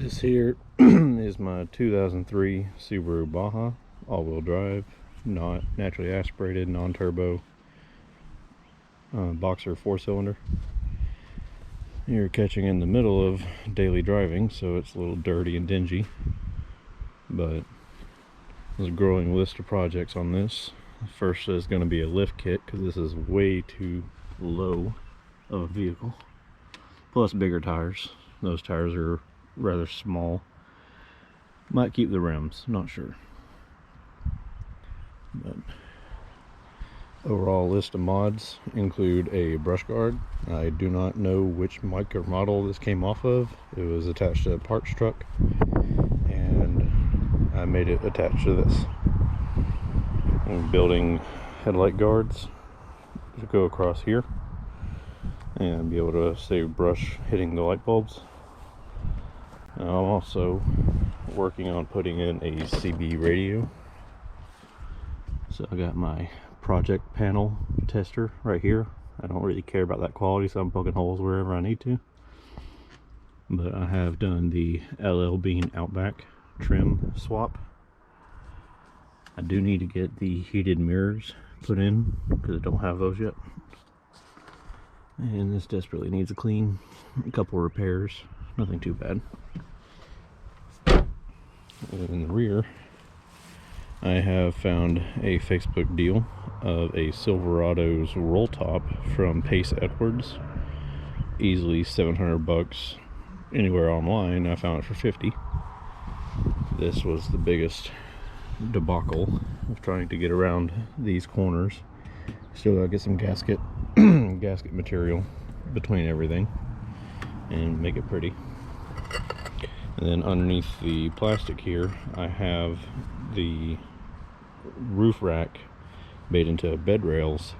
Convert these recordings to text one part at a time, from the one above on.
This here is my 2003 Subaru Baja, all-wheel drive, not naturally aspirated, non-turbo, boxer 4-cylinder. You're catching in the middle of daily driving, so it's a little dirty and dingy, but there's a growing list of projects on this. First is going to be a lift kit, because this is way too low of a vehicle, plus bigger tires. Those tires are rather small. Might keep the rims, not sure. But overall list of mods include a brush guard. I do not know which mic or model this came off of. It was attached to a parts truck, and I made it attached to this. I'm building headlight guards to go across here and be able to save brush hitting the light bulbs. I'm also working on putting in a CB radio. So I got my project panel tester right here. I don't really care about that quality, so I'm poking holes wherever I need to. But I have done the LL Bean Outback trim swap. I do need to get the heated mirrors put in, because I don't have those yet. And this desperately needs a clean. A couple repairs, nothing too bad. And in the rear, I have found a Facebook deal of a Silverado's roll top from Pace Edwards. Easily 700 bucks anywhere online. I found it for 50. This was the biggest debacle of trying to get around these corners. Still gotta get some gasket material between everything and make it pretty. And then underneath the plastic here, I have the roof rack made into bed rails,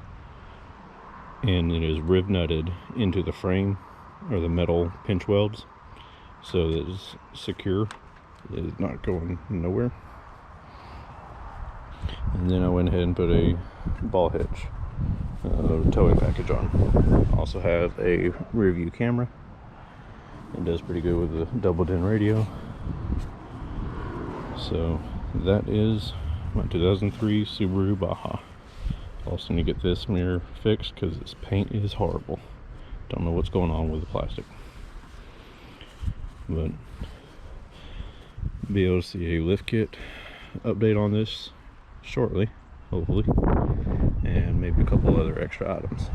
and it is riv nutted into the frame, or the metal pinch welds, so that it's secure. It is not going nowhere. And then I went ahead and put a ball hitch towing package on. Also have a rear view camera. It does pretty good with the doubled-in radio. So that is my 2003 Subaru Baja. Also need to get this mirror fixed because this paint is horrible. Don't know what's going on with the plastic. But be able to see a lift kit update on this shortly, hopefully, and maybe a couple other extra items.